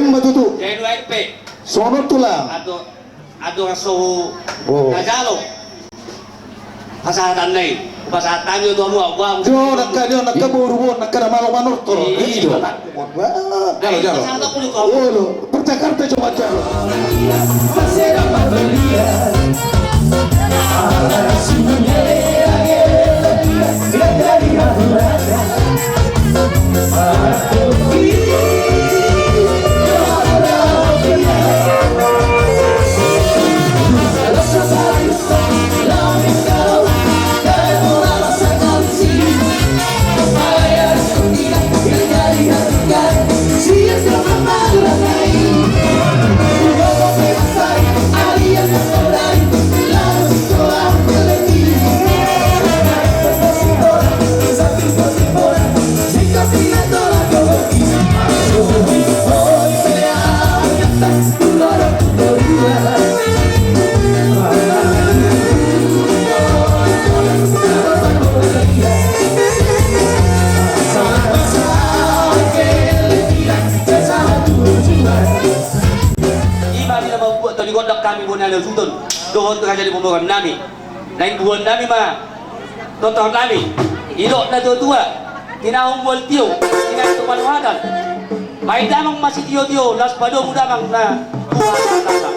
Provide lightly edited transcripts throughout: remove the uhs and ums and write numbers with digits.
matutu. Sono tulang. Ado raso Kajalo. Pasahatan nai. Pasahatan yo tuamu awang. Jo nakaburu nakara manor toro. Jalo. Pasahatan puluh kau. Jalo. Perjakarta coba jalo. Kami bukan ada sutun, dohon tu jadi pembawa nami, lain bukan nami mah, tonton nami, ilok na tua, tinahong buat tio, tinahong tu manuhadan, baik damang masih tio, las pado muda mang na, Tuhan tak.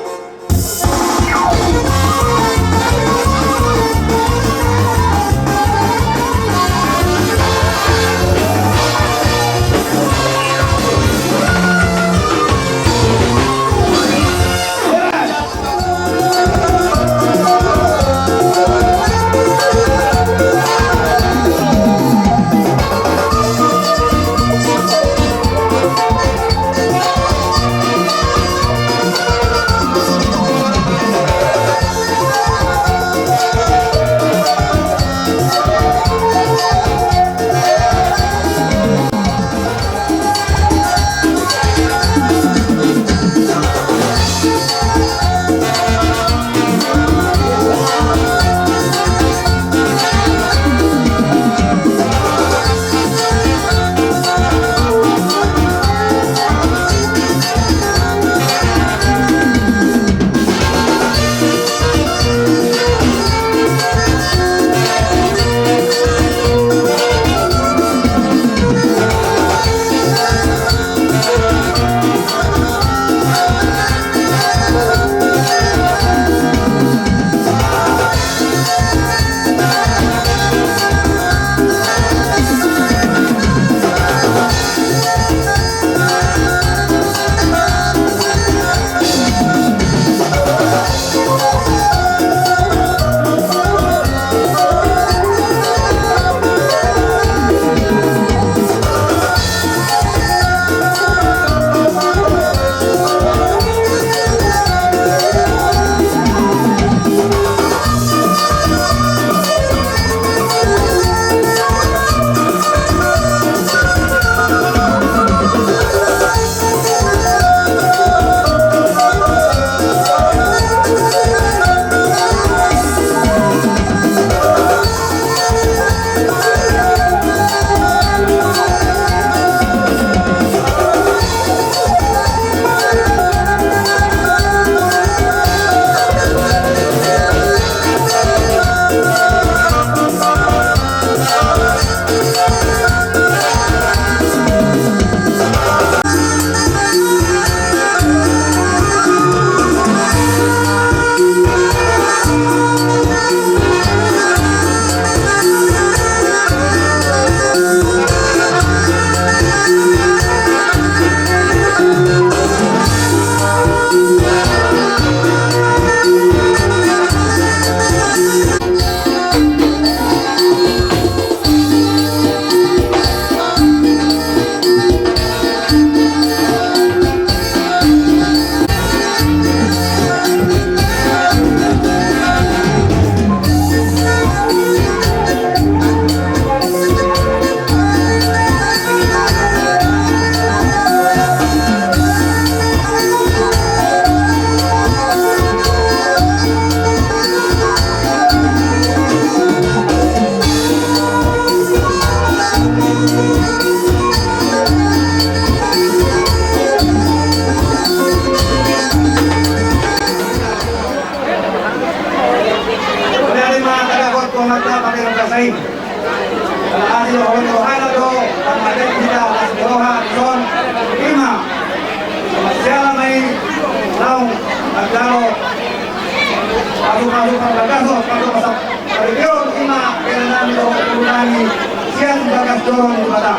turun ibadah.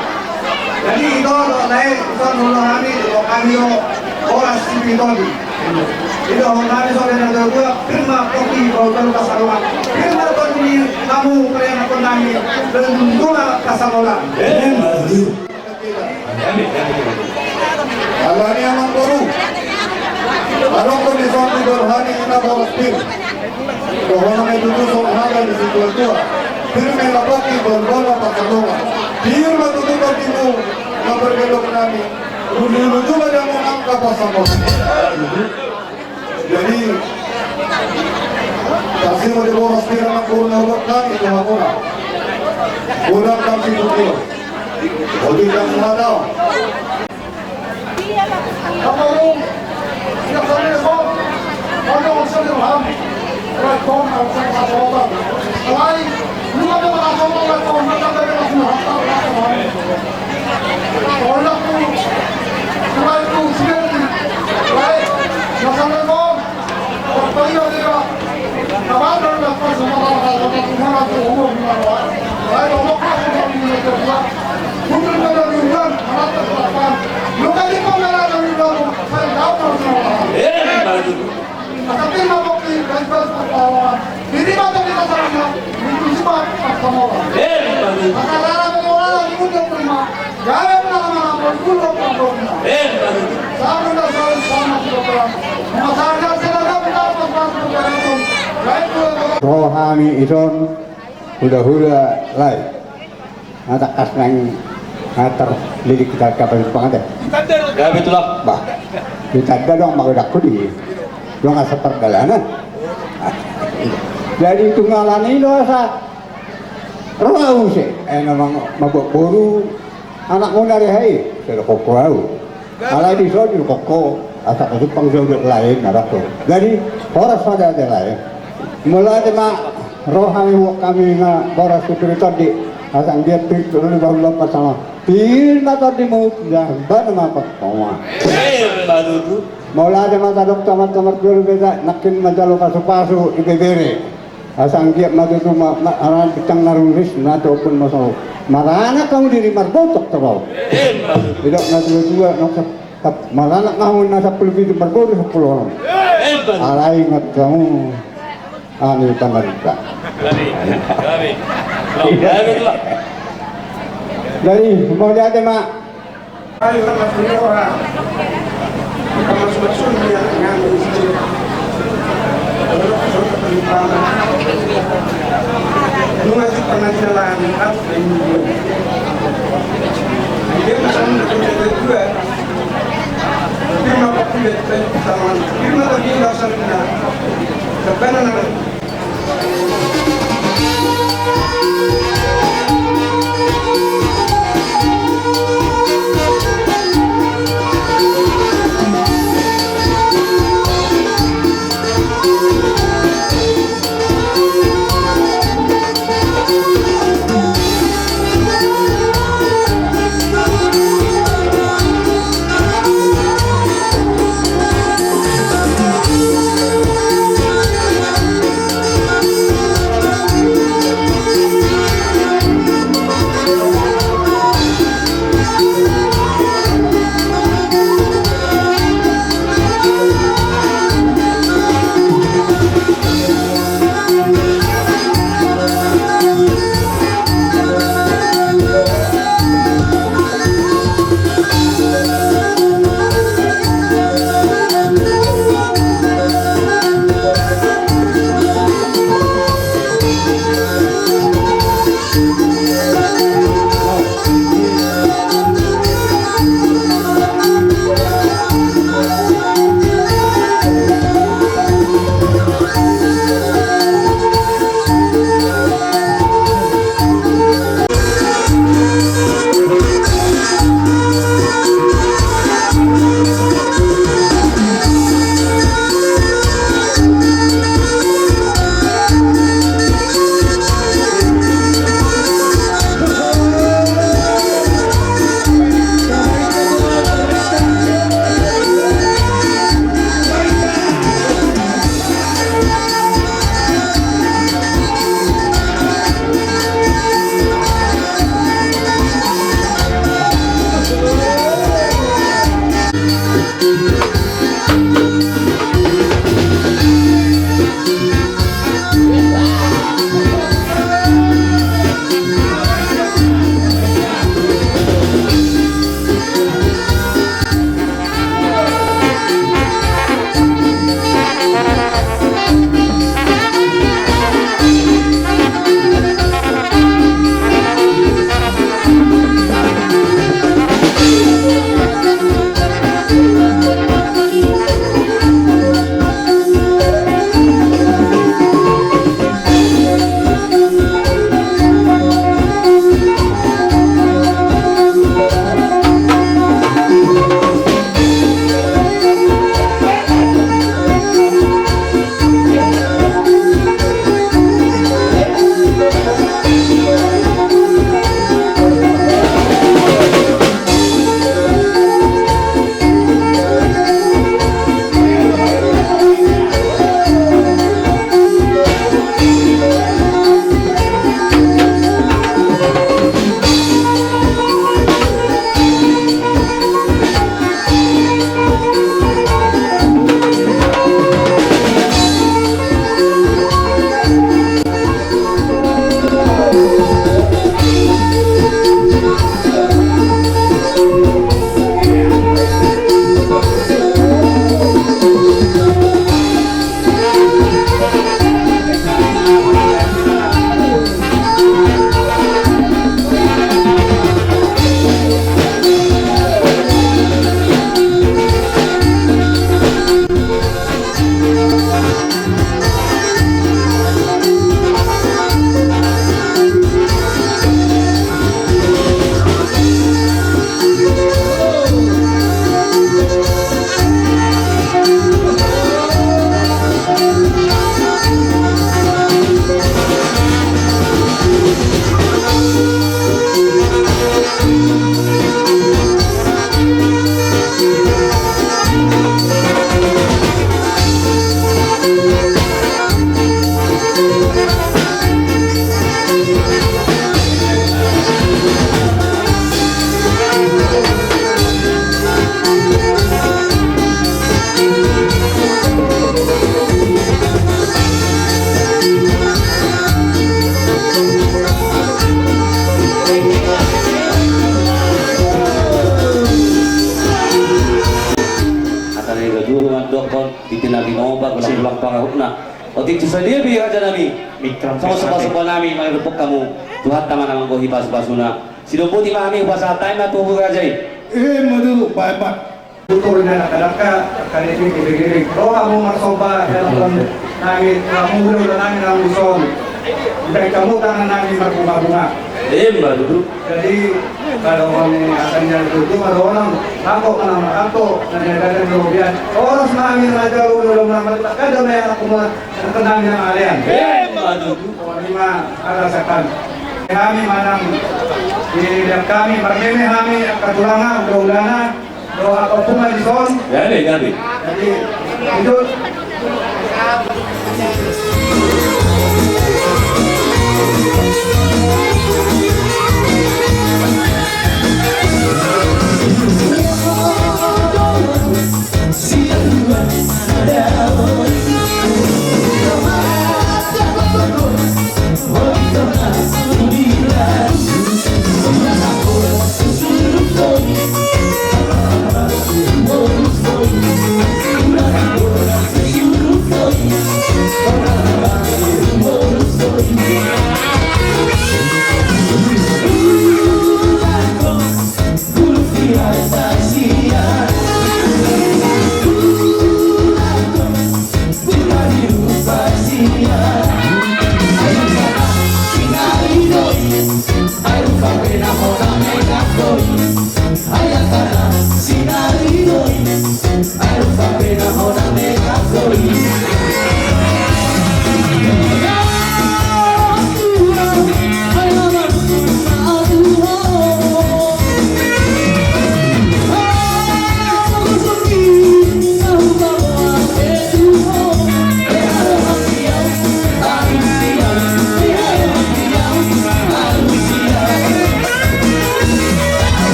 Jadi itu naik itu nulungan kami orang sipil itu. Itu kami sore nanti gua firma kopi kalau kasarola. Firma kopi kamu kalian aku nami dan dua kasarola. Alani aman baru. Anong kondisyon ni Dorhani ina boros pin. Dohona may dudu sa umaga ni si Tuwa. Pero may labaki Dorhona pasalungan. Diyo matutukan mo na bergelok namin. Lulu-lulu ba niya mo ang kapasamos? Jadi, kasi mo di boros pin ang puro na ulat na ito ako na. Ulang kang sinutio. O di kang sumadaw. Kamu yang saya kau, kalau saya ham, kalau kau mau saya apa? Selain lu ada orang kalau kau nak ada orang apa? Kalau tu, selain tu siapa? Baik, jangan kau, kau ini ada. Kawan orang apa semua orang orang tu umum orang. Baik, orang apa yang ini kerja? Bukan orang bukan, orang apa? Luka di kau nak ada orang. Saya tahu orang. Tapi mabok ni kantor patawa. Hindi ba ito kita sa kanya? Hindi siya patawa. Makalala mo wala ni mo prima. Gaya mo na naman ang pagkulo pa ko. Sabi na sa sama ko pa. Masaya sila na dapat pasok ka ito. Right to. Rohani ison hula-hula lai. Natakas ng hatar lilik kita kapan pangadet. Ya betul. Bah, ditanda dong magadak ko di. Yung asa pergalanan. Jadi tunggalan ini sa rawu sih. Namang mabukuru anak mo dari hai. Pero koko rawu. Alay di so di koko asa kasi pangjoget lain narako. Jadi oras pada ada lain. Mula di ma rohani kami nga oras security di asang dia pikir ni baru lepas sama. Pil mata di mau dah ban apa kau. Mula di mata dokter tamat dulu beda nakin majalo pasu-pasu ibebere. Asang dia madu tu aran pitang narulis na to pun masuk. Marana kamu diri marbotok terau. Tidak na dua nak marana kamu na 10 itu marbotok 10 orang. Alai ngat kamu ani tamarita. Jadi mau lihat mak. Ayo sama semua orang. Kamu sudah yang dengan istri. Nunga si pernah jalan apa ini? Dia macam itu juga. Dia mau pakai sama. Dia mau lagi dasar kena. Kebenaran. kon itinagi nomba kulang kulang pangahuna. O ti sadia bi raja nami. Mikram Sama nami mangrupok kamu. Tuhan taman namang ko hipas basuna. Sinuputi mami ubasa time na tubo raja. Madulu, baik-baik. Betul na nakadaka, kanipin kibig-ibig. Roa mo marsoba, dalam namin, munggulo na namin ang uson. Dahil kamutan na namin magbunga-bunga. Baru. Jadi, kalau kami akan nyari itu, ada orang ako ka naman ako, nangyagalan ng lubian. Oras namin raja ululong naman, kada may anak ko mga namin ang alian. Baru. Lima alasakan. Kami manang dilihat kami, marmeme kami katulangan, ulan-ulanan, doa atau pumalison. Gabi. Jadi itu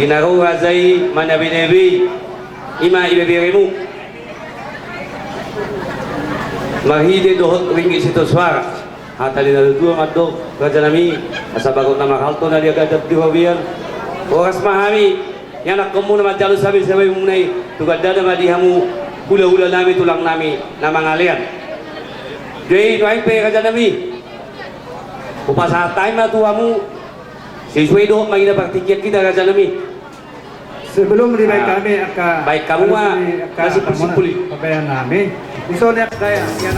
Ginaru razai manabi-nabi ima ibebiremu mahide dohot ringgit situ suara hatali na dua maddo raja nami asabagot na makalto na dia gadap di wabian oras mahami yang nak kamu nama jalur sabi sabi munai tugadada madihamu hula-hula nami tulang nami nama ngalian jadi doain pe raja nami upasa time na tuamu sesuai doh magina praktikian kita raja nami Sebelum baik kami akan Baik kamu mah masih bersipuli. pembayaran kami. Misalnya kayak yang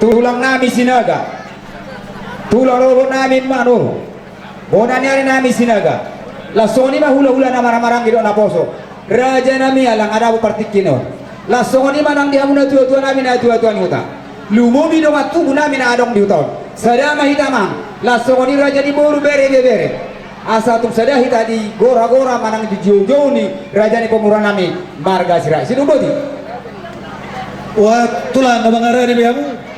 tulang nami sinaga, tulang lolo nami mano, bonanya nami sinaga, la soni mah hula-hula na marang-marang gitu na poso, raja nami alang ada partikino, la soni manang dia muna tua-tua nami na tua-tua huta, lumo bido matu nami na adong diuton, sada mah hitamang, la soni raja di boru bere, asa tum sada hita di gora-gora manang di jojo ni raja ni pemurah nami marga sirai sinu bodi. Wah, tulang abang arah di biamu.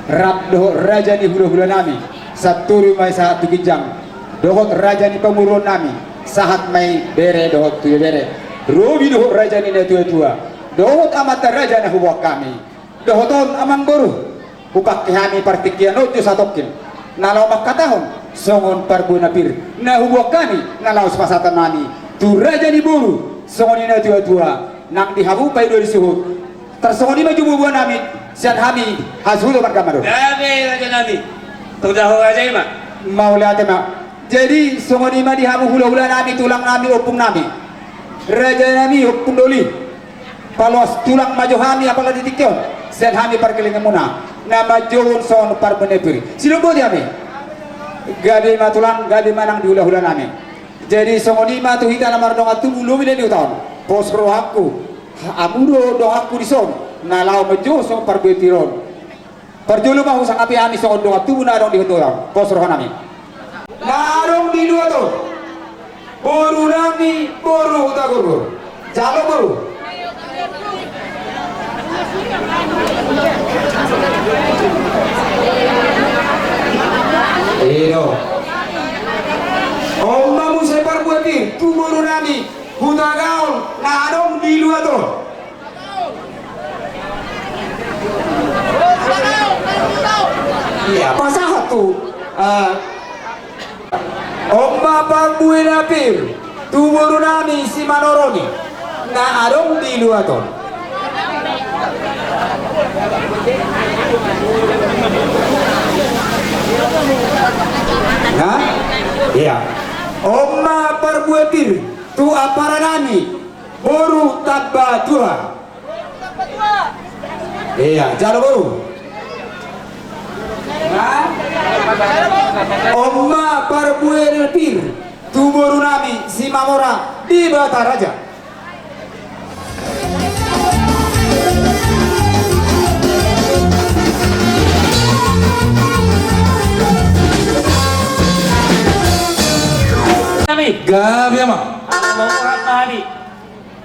rap dohot raja ni hula-hula nami satu rumah sahat tu kijang dohot raja ni pemurun nami sahat mai bere dohot tu bere robi dohot raja ni tua dohot amata raja na huwak kami dohoton amang boru hupak kihami partikian ojo satokin nalau makatahon songon parbuna pir na huwak kami nalau sepasatan nami tu raja ni boru songon ni tua nang dihabupai do disuhut tersongon ni maju bubuan nami sian hami hazulu markamado Dami raja nami. Tudaho raja ima. mau lihat mak jadi songon ima dihamu hula-hula nami tulang nami opung nami raja nami opung doli palos tulang maju hami apalah ditikon sian hami parkeling muna nama johun son parbenepiri silumbo diami gade ma tulang gade manang di hula-hula nami jadi songon ima tu hita namar dong atu belum ini utahun pos rohaku amudo dong aku di son nalau mejo so parbetiron perjulu mau sang api ami songon dong atu na dong di hutulang pos rohanami narong di dua tu boru nami boru utaguru jalo boru Ino Oma musepar buati tu boru nami hutagaon narong di dua tu iya pasah tu Oma pambue napir tu boru nami si manoroni na arong di dua tu Hah? Iya. Oma perbuatir tu aparanami boru tabba tua. Iya, jalo boru. Hah? Oma perbuatir tu boru nami si mamora di Bataraja. Nami. Gabi ama. Mau urat nami.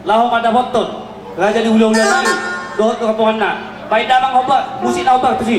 Lahu pada boton. Raja di hula-hula nami. Dohot ke kampungan na. Baik damang obat. Musik na obat tu si.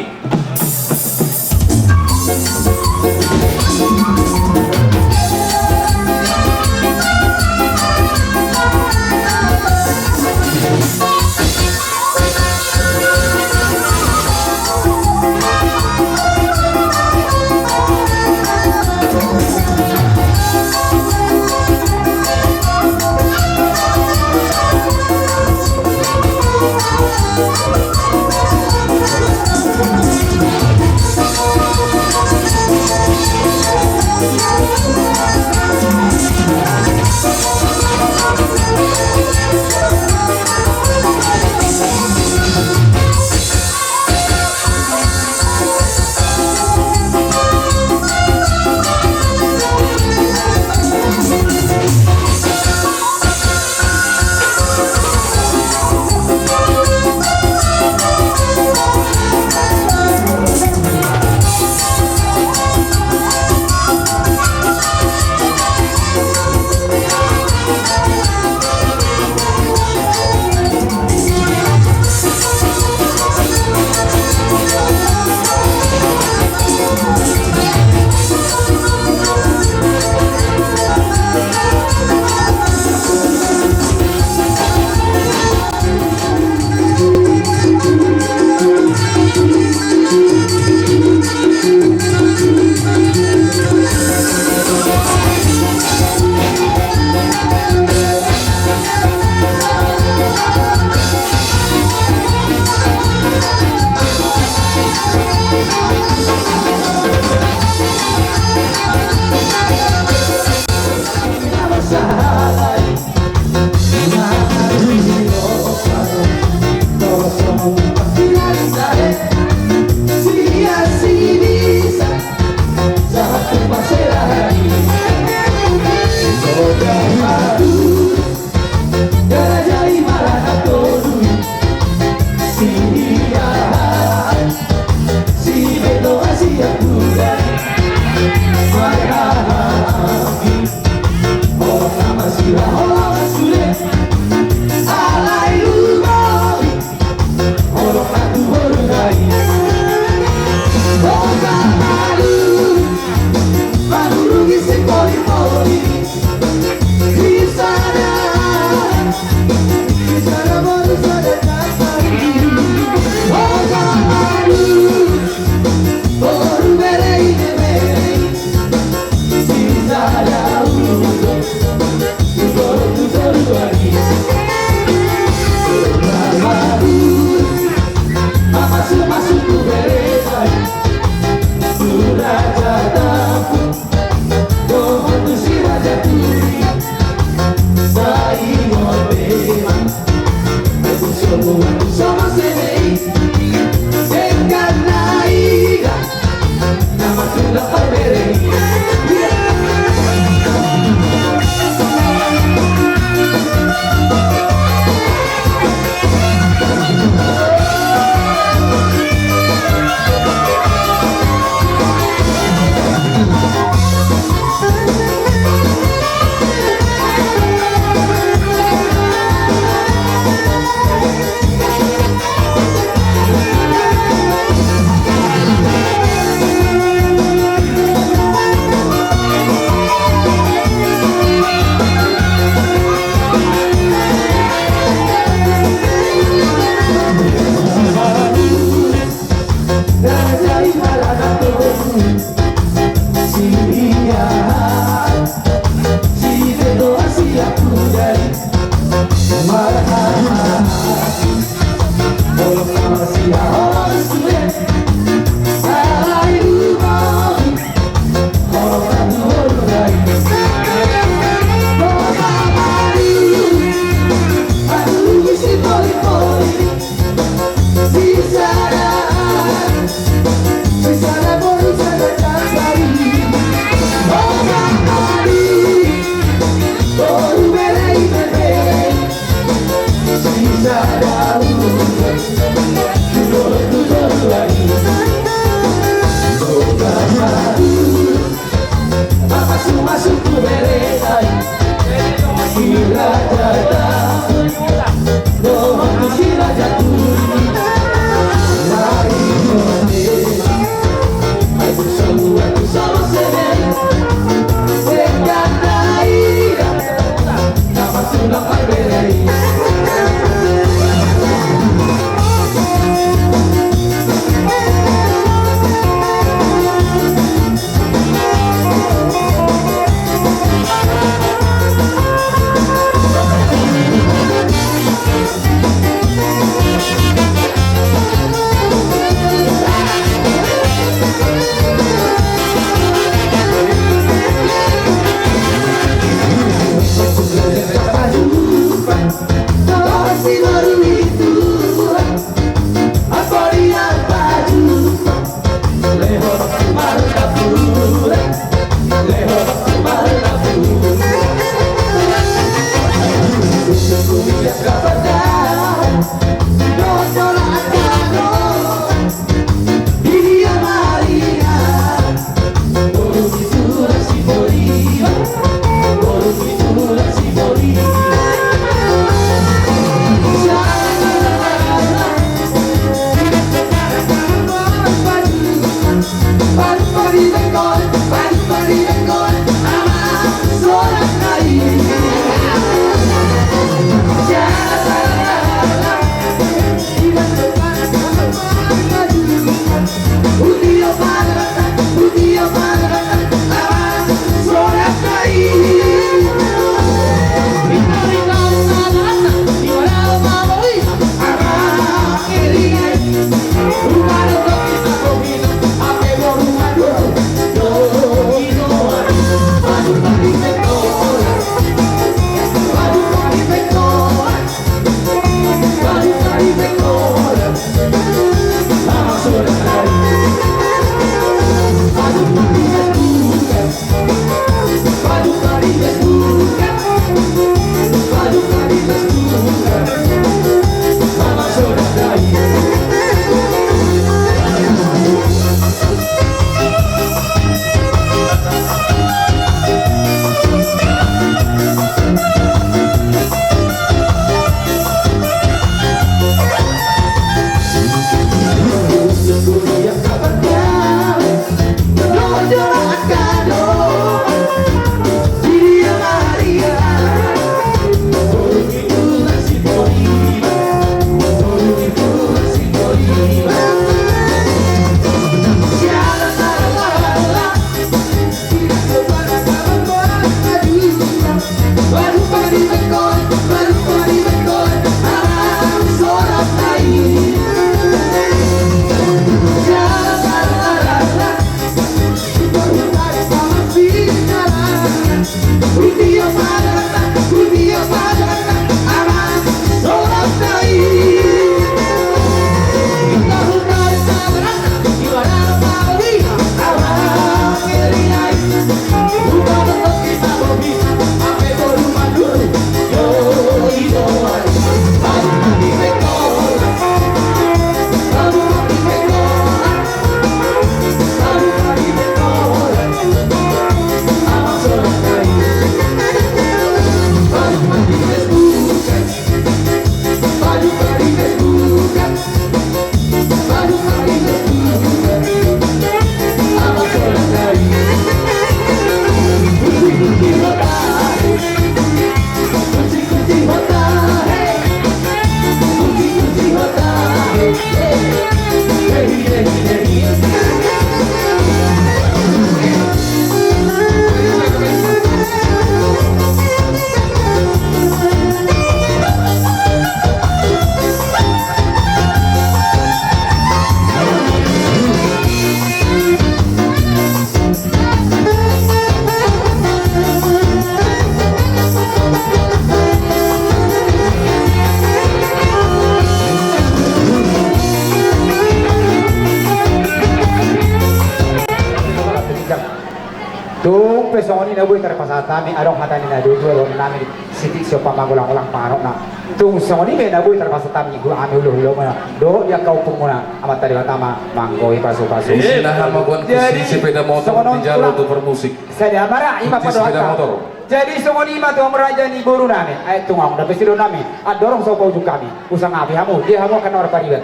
soni na buhay terpaksa kami adong hata ni na dua namin sitik siapa magulang-ulang panok na tung soni me na buhay terpaksa kami gua anu hulu mana do ya kau pumuna amat tadi pertama manggoi pasu-pasu Istilah maguan Jadi, kursi sepeda motor sokonon di jalur pulang. untuk bermusik. saya marah ima Kunci sepeda motor. jadi soni ma tu amraja ni guru nami ay tungam da pesido nami adorong so pau kami usang api hamu dia hamu kan orang paribat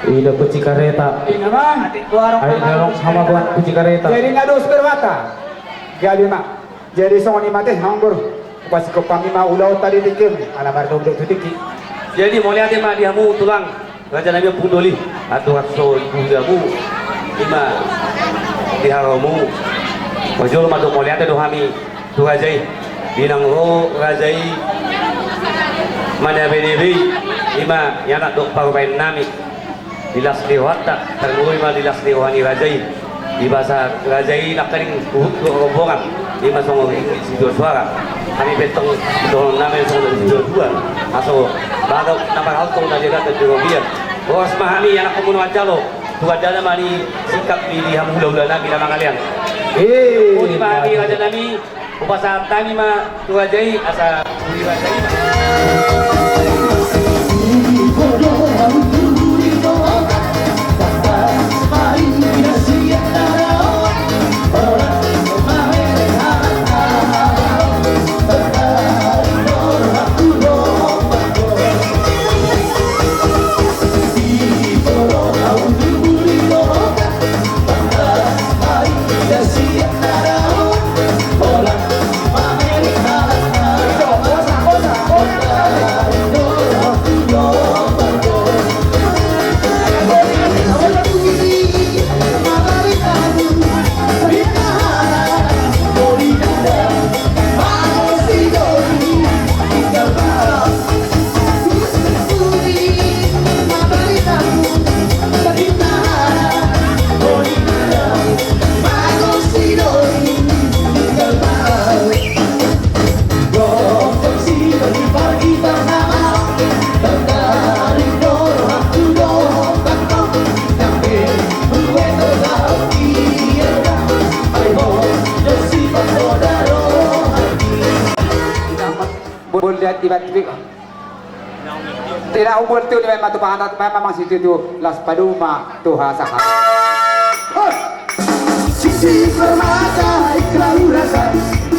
Ida kuci kareta. ina mah Ayo dorong sama buat kuci kareta. jadi ngados berwata gabi mak jadi soni mate hanggur pas ko kami ma ulau tadi tikim alamar dong tu tiki Jadi mau lihat mah diamu tulang raja nabi pundoli atau rasul ibu ima diharamu wajul madu mau lihat do kami tu rajai binang ro rajai mana bdb ima yang nak dok parubain nami dilas dewata tergui ma dilas dewani rajai di bahasa rajai nak kering rombongan ima songo sido suara kami betong do nami songo sido dua atau bago nama auto na jaga ke Jorobian bos mahami anak pembunuh Acalo tu ada mani sikap di hamula nabi nama kalian oh di mahami raja nabi upasa tani ma tu rajai asa di rajai lihat tiba-tiba tidak umur tu memang tu pahanat memang situ tu las paduma tuha sahat Sisi permata iklau rasa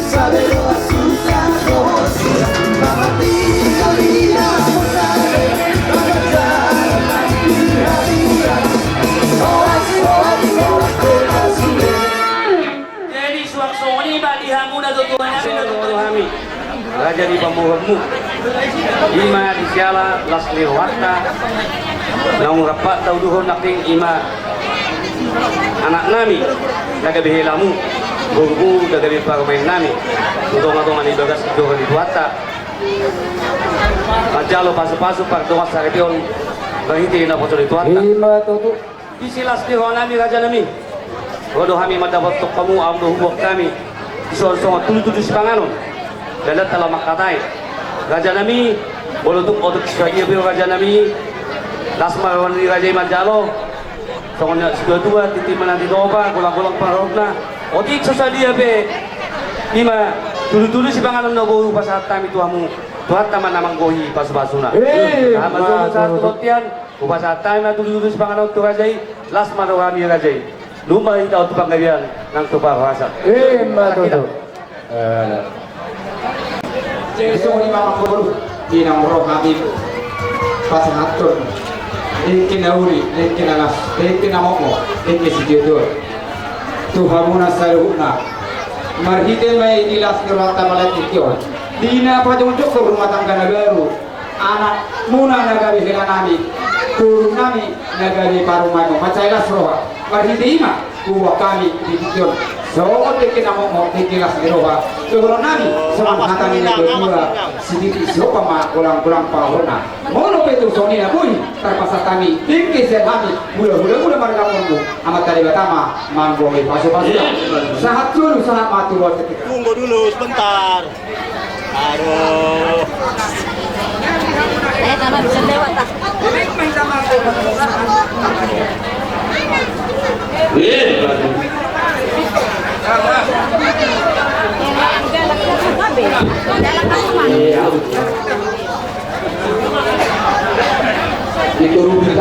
Sabero asuka kosi Mama tinggal dia Mutare jadi suak soni ba dihamu na tutuan namin na tutuhami raja di pambuhanmu ima di siala las lewata nang rapat tau duhon naking ima anak nami daga bihelamu guru daga biparumain nami tudong-tudong ani bagas duhon di duata Ajalo pasu-pasu par doa saretion bahiti na poso di duata ima tu isilas lewon nami raja nami Rodo kami madapat tok kamu am do hubok kami isor-sor tulu-tulu si panganon dalat tala makatay raja nami bolotuk otuk sekali bio raja nami lasmar wani raja Majalo soalnya sudah tua titi mana di doba gulang-gulang parogna otik sasadia be lima tulu-tulu si panganon no go pas kami tuamu tuat taman namang gohi pas-pasuna sama satu rotian pas kami tulu-tulu si panganon tu raja lasmar wani raja lumah itaw tu panggayan ng tupahasa matuto jadi ni mama guru di nomor kami pas ngatur ikin nauri ikin alas ikin namoko ikin sijodoh Tuhan saruhna marhite mai dilas kerata malat ikio dina pajong ke rumah tangga nagaru anak muna nagari hilanami guru nami nagari parumai macailah roha marhite ima kuwa kami dikion so ikin namoko ikin las roha Guru nami semangat kami berdua sedikit siapa mah kurang-kurang pahona mono petu soni na bui terpaksa kami tinggi kami mula mereka pun amat tadi pertama manggoi pasu-pasu sahat dulu sahat matu buat ketika tunggu dulu sebentar aduh karena bisa lewat tak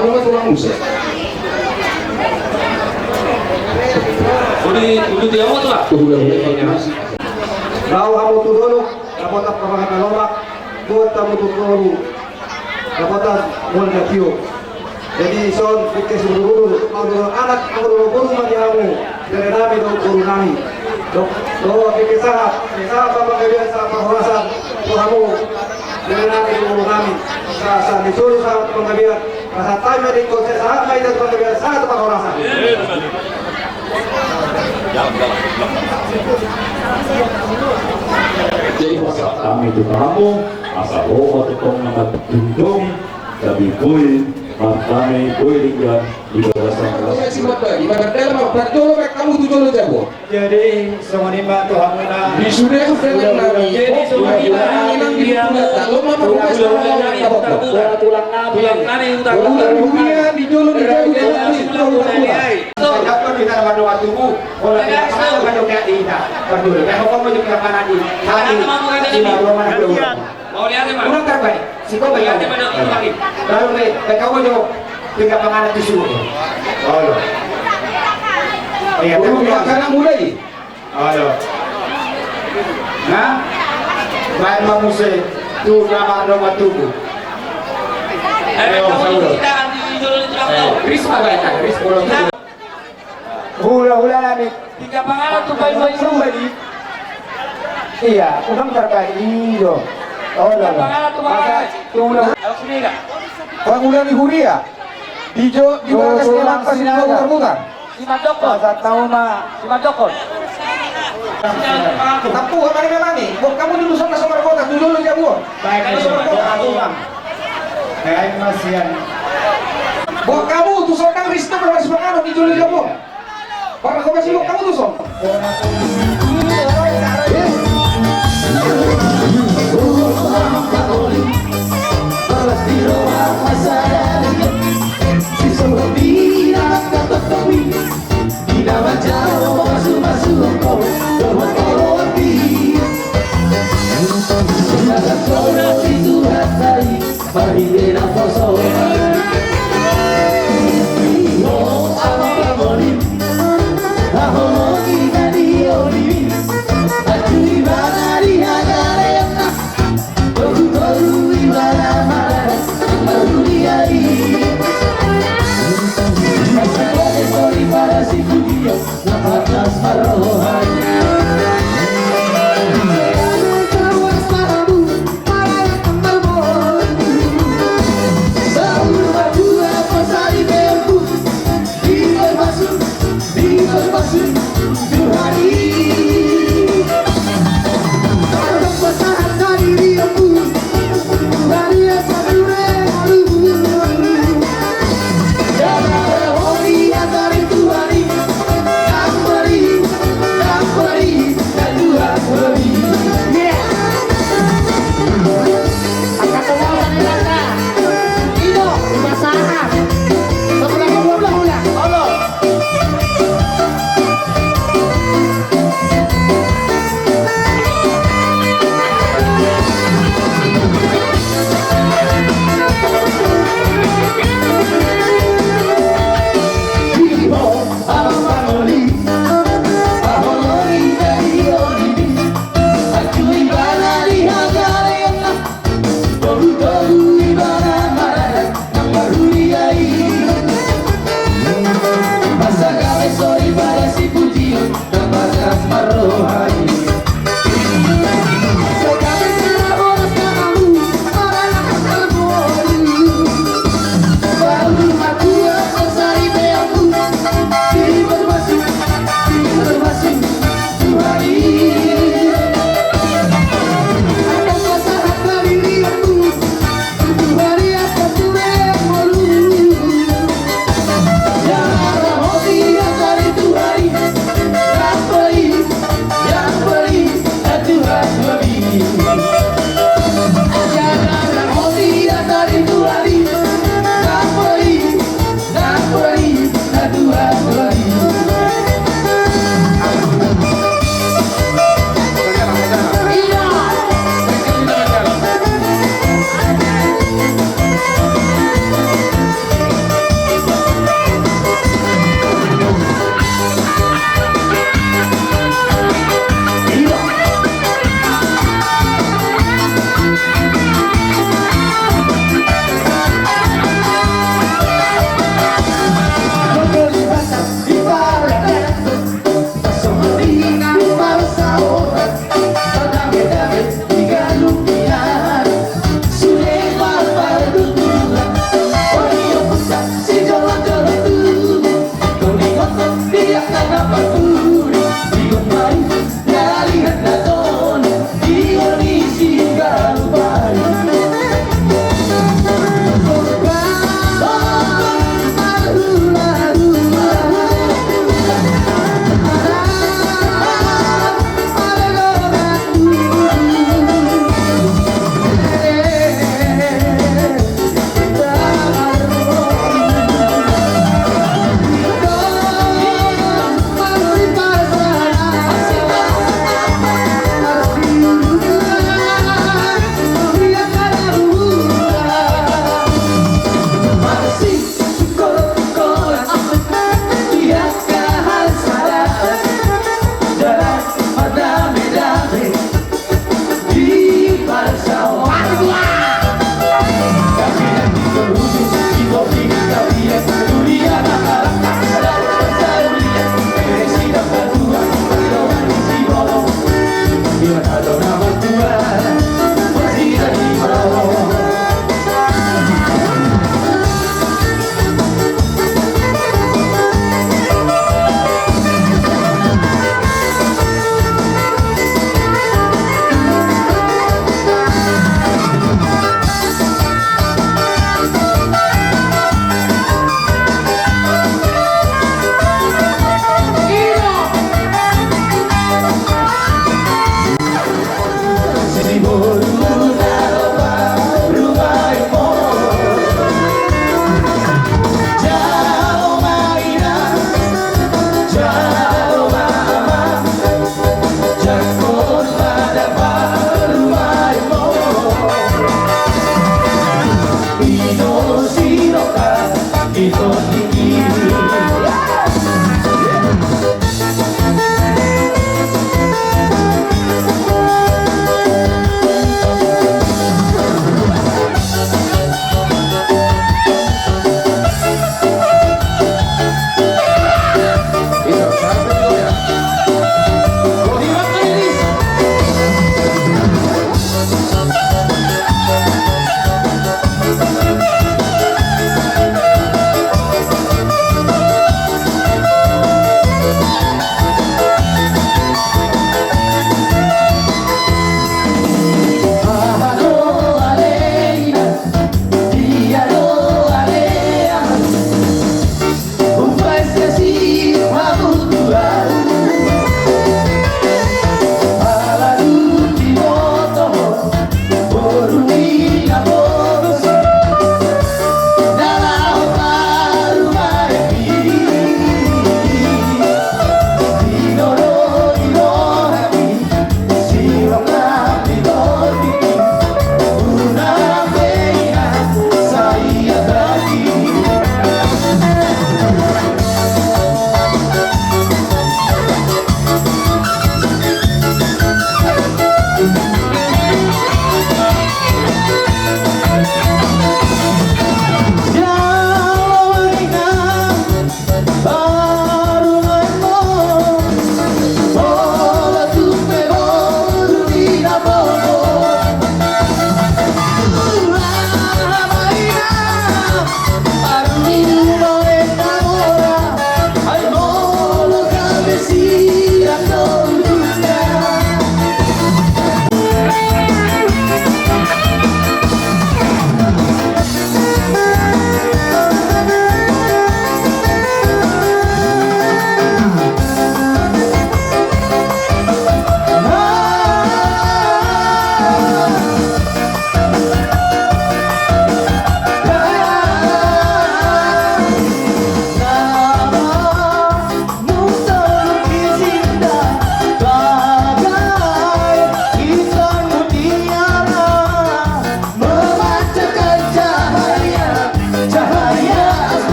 kamu tulang musik. Udah dia mau tuh lah. Lau hamu tu dulu, dapat apa lomak, buat tamu tu dulu, dapat mulai kio. Jadi son kita sebelum dulu, anak guru mati kamu, dari nabi guru nabi. Do kita sahabat apa kalian sahabat horasan, kamu dari nabi guru nabi. Saat disuruh sahabat pengabian, saat time di kota sahabat itu pengabian sahabat horasan. Jadi kami itu kamu asal roh atau nama tundung tapi boy matame boy dia di bawah Ibarat dalam betul kamu tuh dulu jago. Jadi semua ini mah Tuhan mana? Di sudah aku friend nabi. Jadi semua kita dia Lo mau tulang nani utang. dunia di dulu di Dapat kita dapat doa tubuh. Kalau tidak salah kan juga tidak. Berdua. Kalau kamu juga mana di hari di mana dulu. Mau lihat di mana? Kurang terbaik. Si kau Lihat di bayar. mana lagi? Lalu nih, kamu juga tiga penganak di sini. Oh. Iya, karena mulai. Halo. Nah, main manusia tu nama tubuh. Kamu kita di jual di tulang. Risma banyak, risma. Hula-hula namin. Tiga pangalan tuh bayi-bayi Bali. Iya, unang terkait iyo. Oh, Tiga pangalan tuh bayi. Tulang. Ayo sini enggak? Orang ulang di Huria. Di mana sekolah pas di terbuka. Si Madokon. Masa tahu mah. Si Madokon. Tapu apa memang nih? Bok kamu dulu sama kota, dulu aja bu. Baik, Kayak masian. Bok kamu tuh seorang Kristen berapa semangat di dulu aja bu. Para kau kasih bok kamu tuh son. Baru-baru ibarat marah, yang baru dia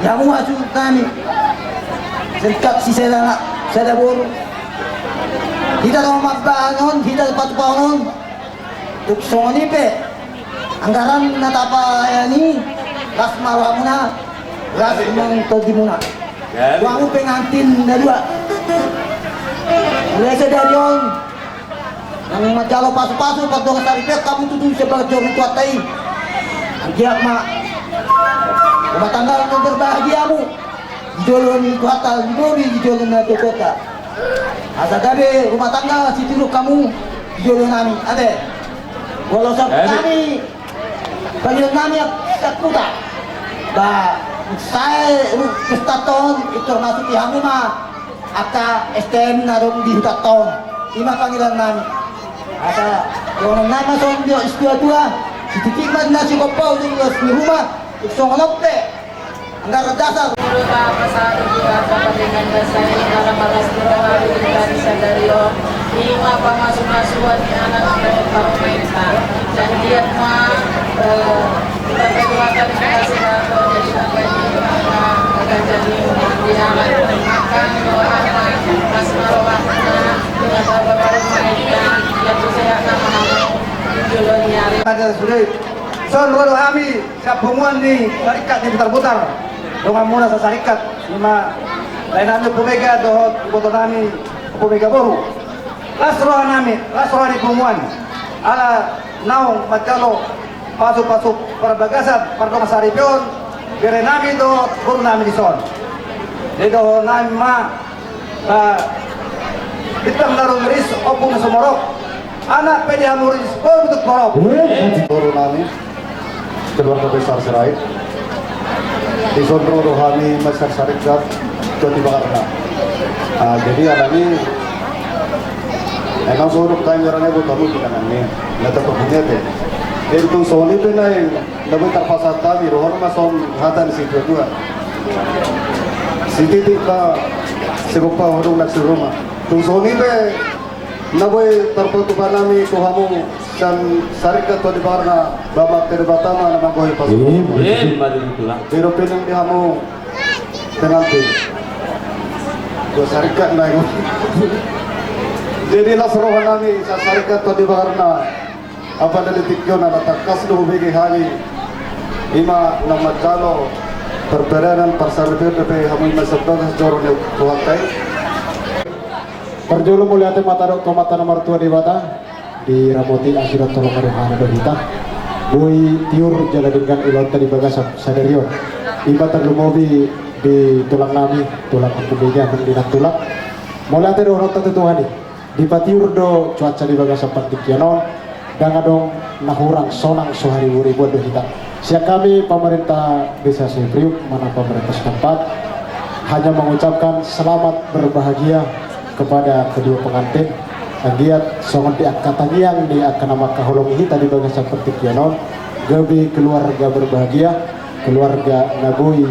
Yang masuk kami serkat si saya buru kita tahu magbangon kita dapat bangun tuk soni pe anggaran natapa yani las marwa muna las mong todi muna wangu pengantin na dua mulai dari on yang majalo pasu-pasu pag doon sa ripet kamu tutup sebagai jori tuatai angkiak mak rumah tangga yang berbahagiamu jolon kuatal dibori jolon na kota asa gabe rumah tangga si tiru kamu jolon nami ade walau kami panggil nami tak kuda ba saya ustaton itu termasuk yang mah aka STM narong di ustaton lima panggilan nami asa orang nama son dia dua si titik man nasi kopau di rumah itu ngolokte anggar dasar pasal dengan dasar dalam balas dari Sadario lima masuk-masukan di anak pemerintah dan dia mah kita kedua kali kasih jadi apa ini akan jadi di anak makan doa mas marwahna dengan bapak mereka yang saya akan menanggung judulnya ada sudah son walau kami sabungan ni sarikat ni putar-putar dengan muna sa sarikat lima lain pumega dohot botol nami pumega boru lasro ni pumuan ala naong matalo pasuk perbagasan pardong saripion bere nami do boru nami di son do nami ma bitang darong ris opung sumorok anak pedi hamuris untuk korop. Turun kami keluarga besar Serait di Sondro Rohani Masyarakat Syarikat Jati Bakarna. Jadi ada ini emang suruh tanyarannya buat kamu tidak nih nggak terpunya deh. Itu soal itu nih lebih terpasat kami rohani masuk hatan si kedua. Si titik ka serupa orang nak serumah. Tung soal itu naboy terputukan kami tuhamu dan Syarikat Jati Bakarna babak kedua nama kau pas. Madu itulah. Pero pinang dihamu dengan tim. Dua syarikat naik. Jadi lah serohan kami sa Syarikat Jati Bakarna. Apa dari tikyon na takas do bigi hari. Ima nang magkalo perperangan persarbir de hamu masabda joro ne tuhatai. Perjulu mulia matadok tomata nomor 2 di bata di Ramoti akhirat tolong merehana dohita. Boy tiur jalan dengan ilot tadi bagas sadarion. Iba terlumobi di tulang nami, tulang kumbega mendinak tulang. Mulai dari orang tertutuhani. Di patiur do cuaca di bagas seperti kianon. Dan adong nahurang sonang sohari wuri buat dohita. Siap kami pemerintah desa Sepriuk mana pemerintah setempat hanya mengucapkan selamat berbahagia kepada kedua pengantin. Agiat songon di akatan yang di akan nama kahulung hita di bagas seperti kianon. Gabi keluarga berbahagia, keluarga nagui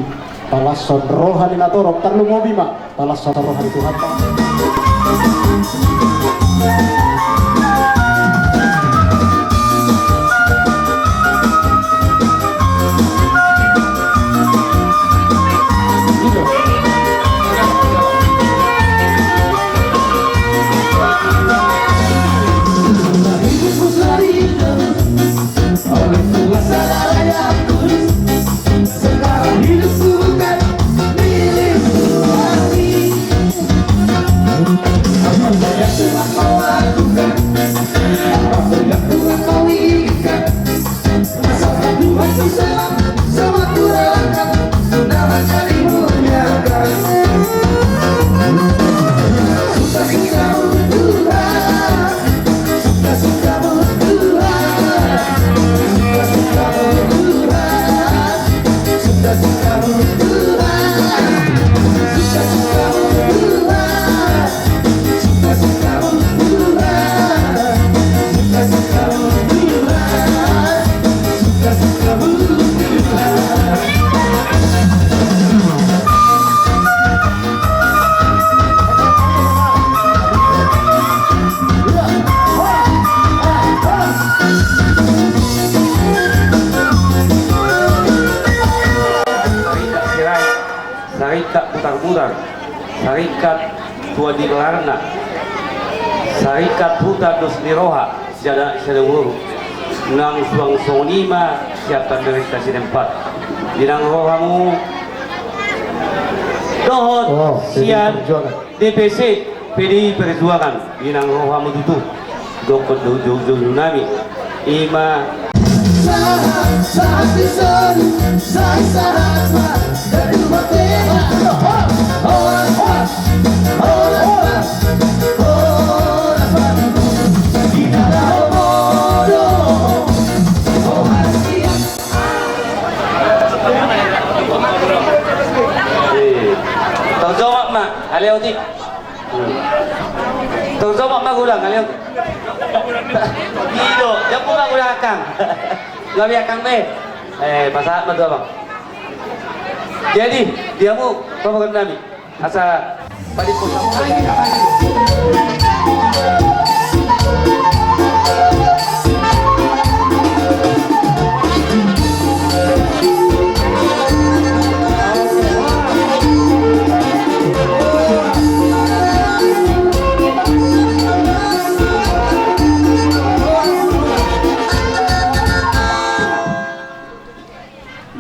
palason rohani natorok tarlu mobi mak palason rohani Tuhan. Syarikat putar-putar, Syarikat Jati Bakarna, Syarikat Huta dos Niroha, Siada Wuru, Nang Suang Sonima, Siapa Mereka Sinempat, Dinang Rohamu, Dohot, Sian, DPC, PDI Perjuangan, Dinang Rohamu Tutu, Dokot Dojo Nami, Ima. Tong jawab mak, aleo ti. Tong jawab mak ulang, aleo. Gido, yang pun mak ulang akang. Gabi akang be. Pasal apa tu abang? Jadi dia mu pemakan kami. Asa pada pusat.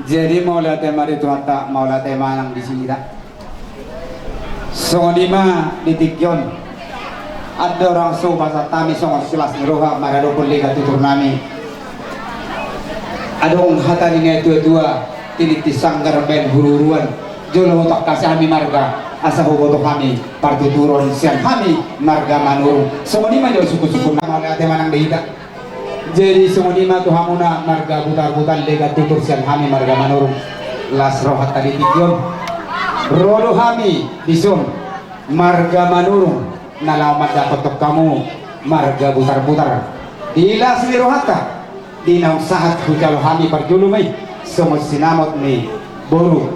Jadi maula tema di tuata maula tema nang di sini tak. Songonima di tikyon. Ada orang so bahasa tami songon silas niroha marado perliga tutur nami. Ada orang hata ni dua-dua tiniti sanggar ben hururuan. Jolo tak kasih kami marga. asa boboto kami partuturon sian kami marga manurung semonima jauh suku-suku nama ate manang dehita jadi semonima tu hamuna marga butar-butar lega tutur sian kami marga manurung las rohat tadi tikyon rodo kami dison marga manurung nalamat dapat kamu marga butar-butar dilas ni rohata dinaw sahat hujalo kami parjulumay somos sinamot ni boru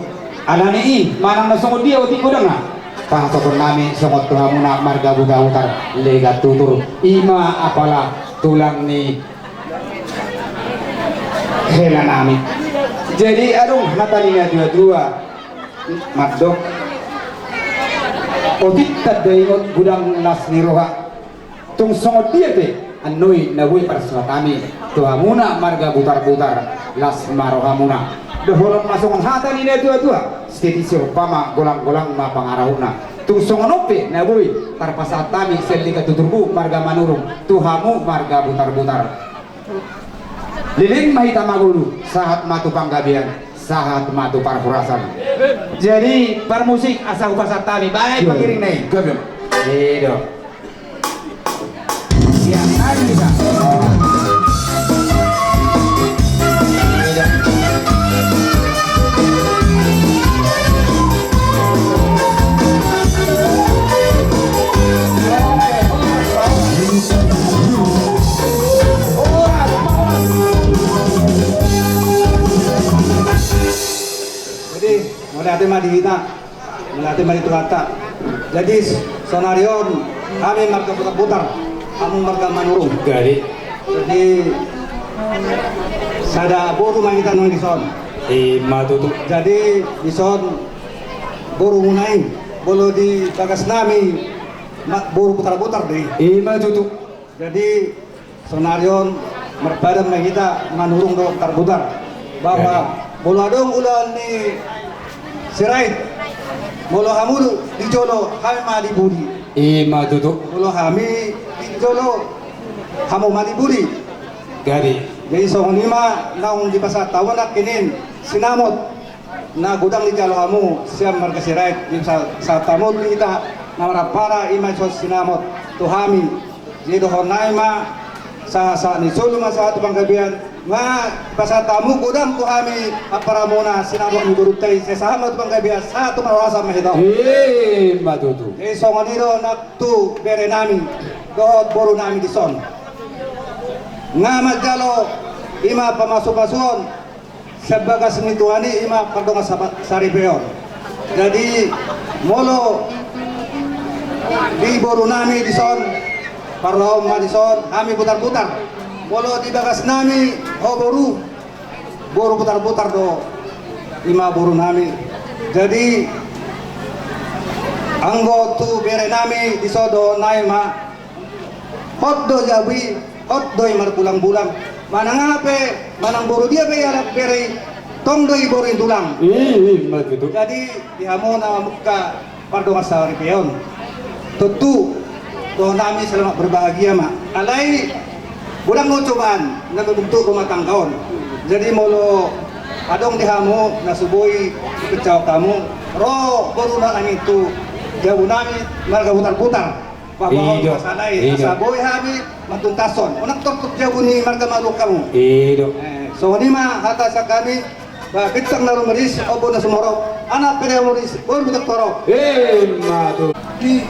alani i manang nasungod dia uti ko na pangtokon namin sumot tuhamuna marga butar lega tutur ima apala tulang ni hela namin jadi adong natalinya dua-dua madok otik tadaingot gudang las ni roha tung sungod dia te anoy nabuy para sa kami tuhamuna marga butar-butar las marohamuna doholong masuk hata ni dua-dua stitisyo pama golang-golang na pangarahuna tung onope nabuy para pasatami selika tuturbu marga manurung tuhamu marga butar-butar liling mahita magulu sahat matu panggabian sahat matu parhurasan jadi parmusik asa upasatami baik pakiring nai gabian edo siap hari kita Melatih madihita, melatih madituata. Jadi sonarion kami marga putar-putar, kamu marga manurung. Jadi sada boru mangita nong dison. Matutu. Jadi dison boru munai, bolo di bagas nami boru putar-putar deh. Matutu. Jadi sonarion merpada mangita manurung do putar-putar. Bahwa bolo adong ulan ni Sirait, molo hamulu di jolo kami madi budi. Matutu. Molo kami di jolo kamu madi budi. Jadi songonima naung di pasar tawon nak kinin sinamot na gudang di jalo kamu siam marga sirait di sa tamot kita namara para imay sos sinamot tuhami. Jadi dohonay ma sa ni solo ma sa atong panggabian nga pasatamu gudang tu kami para muna sinabot ni gurutay sa sahamat panggabian sa tumarasa mahitaw. Matutu. Eh songoniro naktu bere namin dohot boru namin dison. Nga magjalo ima pamasok-pason sa bagas ni tuhani ima pardonga sa ribeon. Jadi molo di boru namin dison parlaom madison kami putar-putar. Molo di bagas nami boru putar-putar do lima boru nami. Jadi anggo tu bere nami di sodo naima hot do jawi hot do imar bulang-bulang manang ape manang boru dia be anak bere tong do boru tulang. Jadi di hamona muka pardonga sa ripeon. Tentu do nami selamat berbahagia mak. Alai bulan mo cobaan nagbentuk rumah tanggaon. Jadi molo adong dihamo nasuboy kecaw kamu ro baru na itu jauh nami marga putar-putar pabahon masalay saboy habi matuntason unak tutup jauh ni marga maluk kamu so ni ma hata sa kami bitang na rumaris obo na sumorok anak pere rumaris bol bitak torok matu di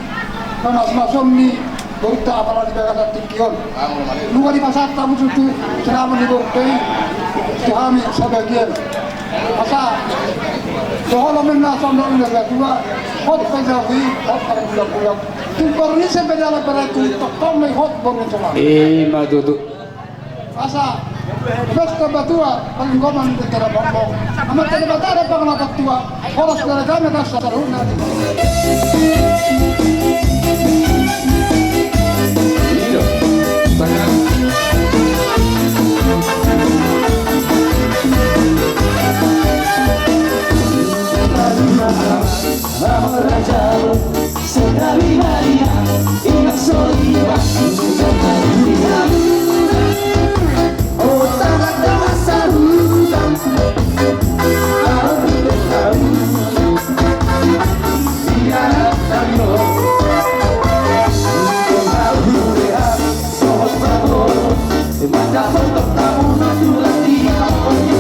mas-masom ni Borita apalagi di bagas tingkion. Luka di pasar tamu suatu selama di Borita kami sebagian. Masa soal mengenai soal ini dua hot pejawi hot pada bulan-bulan. Timpar ini sampai dalam beratu tokong mai hot borong cuma. Matutu. Masa besta batua paling goman di tera bombong. Amat tera batara panglapat tua. Horas dari kami dah saruna. Sekali Maria, ingat soliwa, oh tanah dasar hutan, biar untuk kamu maju lagi.